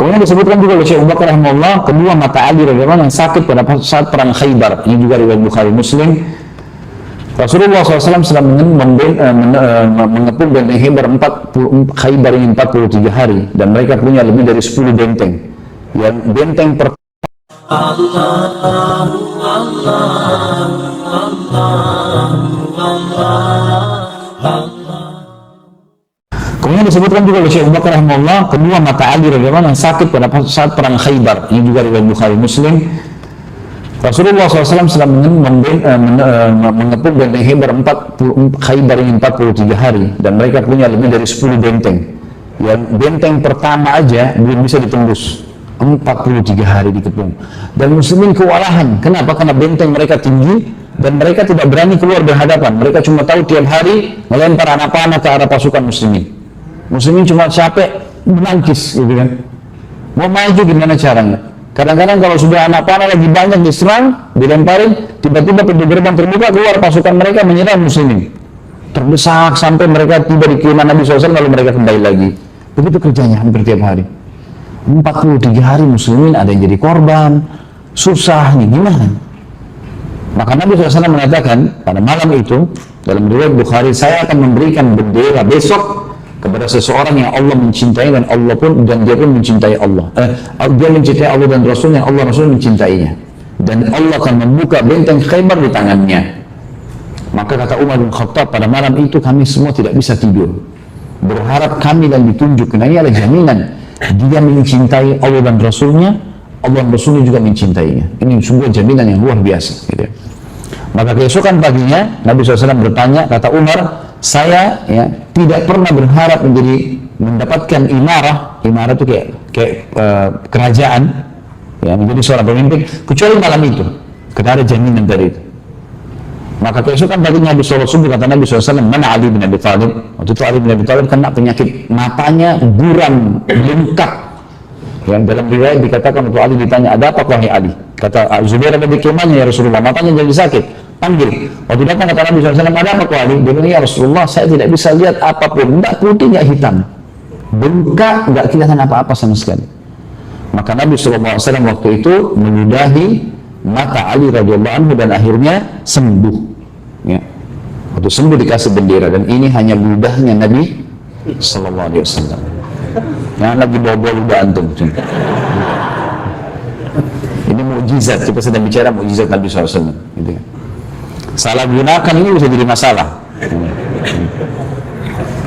Kemudian disebutkan juga oleh Syekh Abu Bakar rahimahullah, kedua mata Ali radhiyallahu anhu yang sakit pada saat perang Khaybar. Ini juga riwayat Bukhari Muslim. Rasulullah SAW sedang mengepung benteng Khaybar ini 43 hari, dan mereka punya lebih dari 10 benteng. Yang benteng pertama kemudian disebutkan juga oleh Syekh Abu Bakar rahimahullah, kedua mata Ali radhiyallahu anhu yang sakit pada saat perang Khaybar. Ini juga riwayat Bukhari Muslim. Rasulullah SAW sedang mengepung benteng Khaybar ini 43 hari, dan mereka punya lebih dari 10 benteng. Yang benteng pertama aja belum bisa ditembus, 43 hari dikepung. Dan muslimin kewalahan. Kenapa? Karena benteng mereka tinggi dan mereka tidak berani keluar berhadapan. Mereka cuma tahu tiap hari melempar anak panah ke arah pasukan muslimin. Muslimin cuma capek menangkis, gitu kan. Mau maju gimana caranya? Kadang-kadang kalau sudah anak panah lagi banyak diserang, dilemparin, tiba-tiba pintu gerbang terbuka, keluar pasukan mereka menyerang muslimin. Terdesak sampai mereka tiba di kemah Nabi SAW, lalu mereka kembali lagi. Begitu kerjanya hampir tiap hari. 43 hari muslimin ada yang jadi korban, susah nih, gimana? Maka Nabi SAW mengatakan pada malam itu, dalam riwayat Bukhari, saya akan memberikan bendera besok kepada seseorang yang Allah mencintai dan dia pun mencintai Allah. Dia mencintai Allah dan Rasulnya, Allah Rasul mencintainya. Dan Allah akan membuka benteng Khaybar di tangannya. Maka kata Umar bin Khattab, pada malam itu kami semua tidak bisa tidur, berharap kami dan ditunjuk, karena ini adalah jaminan dia mencintai Allah dan Rasulnya, Allah dan Rasulnya juga mencintainya. Ini sebuah jaminan yang luar biasa, gitu. Maka keesokan paginya Nabi SAW bertanya, kata Umar, saya tidak pernah berharap mendapatkan imarah itu kayak kerajaan, menjadi seorang pemimpin, kecuali malam itu, karena ada jaminan dari itu. Maka keesokan paginya Nabi SAW, kata Nabi SAW, mana Ali bin Abi Thalib? Waktu itu Ali bin Abi Thalib kena penyakit matanya buram, bengkak. Yang dalam riwayat dikatakan waktu Ali ditanya, ada apa wahai Ali? Kata Zubair, ada di kemahnya ya Rasulullah, matanya jadi sakit. Panggil. Waktu datang kata Nabi SAW, ada apa Ali? Dia bilang, ya Rasulullah, saya tidak bisa lihat apapun, enggak putih, enggak hitam, bengkak, enggak kelihatan apa-apa sama sekali. Maka Nabi SAW waktu itu menyudahi mata Ali radhiyallahu anhu dan akhirnya sembuh. Waktu sembuh dikasih bendera, dan ini hanya ludahnya Nabi SAW. Yang lagi bawa-bawa ludah antum. Ini mukjizat, kita sedang bicara mukjizat Nabi SAW. Gitu. Salah gunakan ini bisa jadi masalah.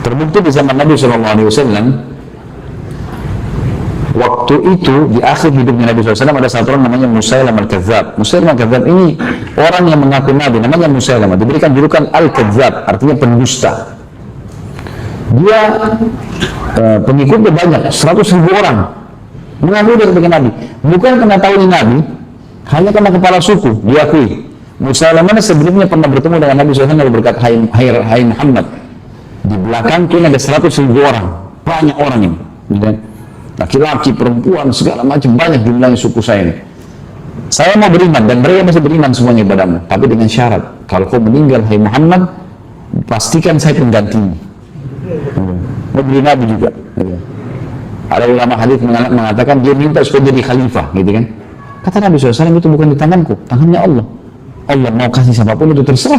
Terbukti di zaman Nabi SAW, waktu itu di akhir hidupnya Nabi SAW ada satu orang namanya Musailamah al-Kadzdzab. Musailamah al-Kadzdzab ini orang yang mengaku Nabi, namanya Musailamah, diberikan julukan Al-Kadzdzab, artinya pendusta. Dia pengikutnya banyak, 100.000 orang mengaku dia sebagai Nabi, bukan karena tahu ini Nabi, hanya karena kepala suku diakui. Musailamah sebelumnya pernah bertemu dengan Nabi SAW lalu berkata, hai Muhammad, di belakang ini ada 100.000 orang, banyak orang ini, laki-laki, perempuan, segala macam, banyak jumlahnya suku saya ini. Saya mau beriman, dan mereka masih beriman semuanya padamu, tapi dengan syarat, kalau kau meninggal hai Muhammad, pastikan saya penggantinya. Mau beri Nabi juga. Ada ulama hadis mengatakan dia minta supaya jadi khalifah, gitu kan? Kata Nabi SAW, itu bukan di tanganku, tangannya Allah. Allah mau kasih siapapun itu terserah.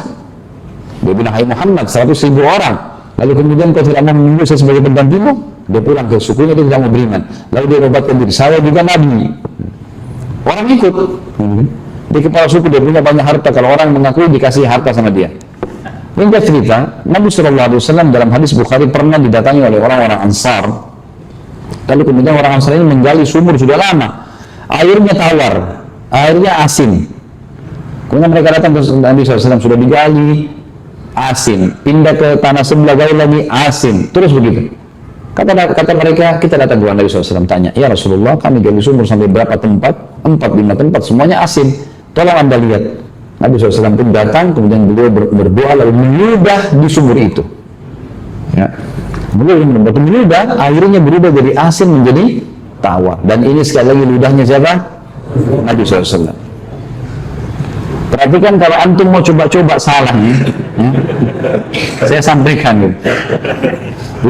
Dia bilang, hai Muhammad, 100.000 orang. Lalu kemudian kau tidak mau menunggu saya sebagai penggantimu? Dia pulang ke sukunya, dia tidak mau beriman. Lalu dia obatkan diri, saya juga Nabi. Orang ikut. Di kepala suku dia punya banyak harta, kalau orang mengaku dikasih harta sama dia. Ringkas cerita, Nabi SAW dalam hadis Bukhari pernah didatangi oleh orang-orang Ansar. Lalu kemudian orang Ansar ini menggali sumur sudah lama, airnya tawar, airnya asin. Kemudian mereka datang ke Nabi SAW, sudah digali, asin, pindah ke tanah sebelah, gali lagi, asin, terus begitu. Kata mereka, kita datang ke Nabi SAW, tanya, ya Rasulullah, kami gali sumur sampai berapa tempat? 4-5 tempat, semuanya asin, tolong Anda lihat. Nabi SAW pun datang, kemudian beliau berdoa lalu menyudah di sumur itu. Beliau menyudah, airnya berubah dari asin menjadi tawar. Dan ini sekali lagi ludahnya siapa? Nabi SAW. Perhatikan kalau antum mau coba-coba salahnya, saya sampaikan gitu.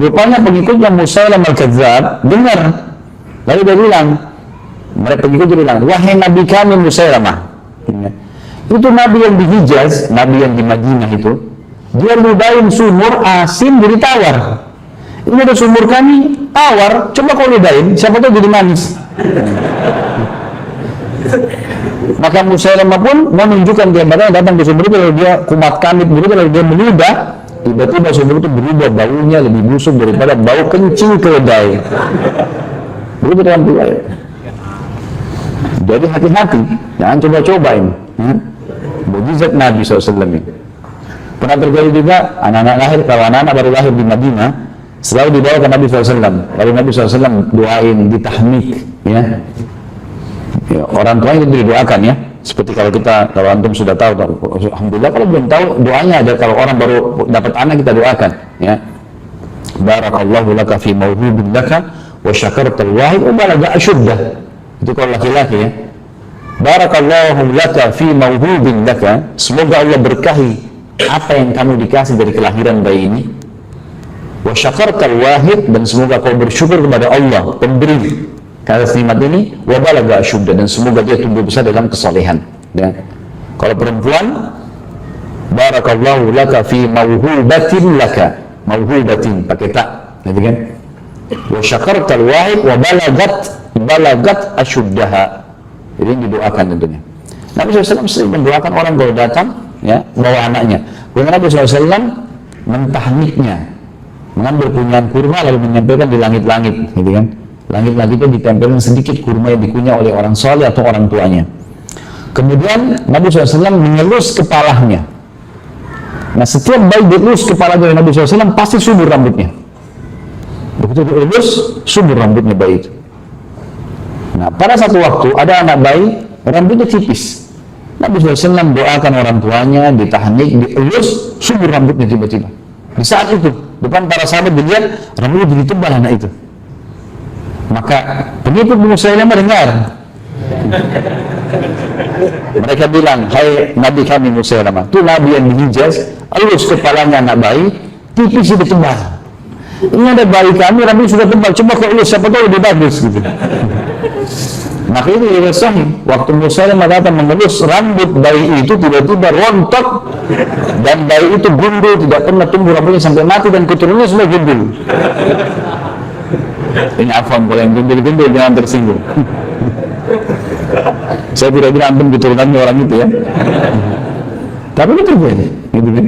Rupanya pengikutnya Musailamah al-Kadzdzab dengar Lalu dia bilang, mereka pengikut dia bilang, wahai Nabi kami Musailamah. Itu Nabi yang di Hijaz, Nabi yang di Madinah itu, dia ludahin sumur asin jadi tawar. Ini ada sumur kami tawar, coba kau ludahin, siapa tahu jadi manis. Maka Musailamah pun menunjukkan dia datang ke sumur itu, lalu dia kumat kamit begitu, lalu dia meludah, tiba-tiba sumur itu berubah, baunya lebih busuk daripada bau kencing keledai. Begitu dalam riwayat. Jadi hati-hati, jangan coba-cobain. Mujizat Nabi SAW ini. Pernah terjadi juga anak-anak lahir, kalau anak-anak baru lahir di Madinah, selalu dibawa ke Nabi SAW. Lalu Nabi SAW doain, ditahmik, ya. Orang tuanya itu didoakan, ya. Seperti kalau antum sudah tahu, alhamdulillah. Kalau belum tahu, doanya ada. Kalau orang baru dapat anak kita doakan, ya. Barakallahu laka fi mawhubin laka wa syakartal wahid wa balagha asyuddah. Itu kalau laki-laki, ya. Barakallahu laka fi mawhubin laka, semoga Allah berkahi apa yang kamu dikasih dari kelahiran bayi ini. Wa syakartal wahid, dan semoga kau bersyukur kepada Allah pemberi kasih nikmat ini. Wa balagha asyuddah, dan semoga dia tumbuh besar dalam kesalehan, ya. Kalau perempuan, barakallahu laka fi mawhubatin laka, mawhubatin pakai tak, gitu kan. Wa syakartal wahid wa balagat asyuddaha. Jadi ini didoakan tentunya. Nabi SAW sering mendoakan orang kalau datang, ya, bawa anaknya. Kemudian Nabi SAW mentahniknya, mengambil punyahan kurma lalu menyampaikan di langit-langit, gitu kan. Langit-langitnya ditempelkan sedikit kurma yang dikunyah oleh orang soleh atau orang tuanya. Kemudian Nabi SAW mengelus kepalanya. Nah, setiap bayi dielus kepala dari Nabi SAW pasti subur rambutnya. Begitu dielus, subur rambutnya bayi itu. Nah, pada satu waktu ada anak bayi rambutnya tipis. Nabi SAW doakan orang tuanya, ditahnik, dielus, subur rambutnya tiba-tiba. Di saat itu, depan para sahabat dilihat rambutnya begitu tebal anak itu. Maka pengikut Musailamah dengar. Mereka bilang, hai Nabi kami Musailamah, itu Nabi yang di Hijaz, elus kepalanya anak bayi, tipis itu tebal. Ini ada bayi kami, rambutnya sudah tebal, coba kau elus, siapa tahu lebih bagus, gitu. Maka itu ya sahih. Waktu Musailamah datang mengelus rambut bayi itu, tiba-tiba rontok dan bayi itu gundul, tidak pernah tumbuh rambutnya sampai mati, dan keturunannya sudah gundul. Ini afwan, kalau yang gundul-gundul jangan tersinggung. Saya tidak bilang antum keturunannya orang itu, ya. Tapi itu terjadi, gitu kan.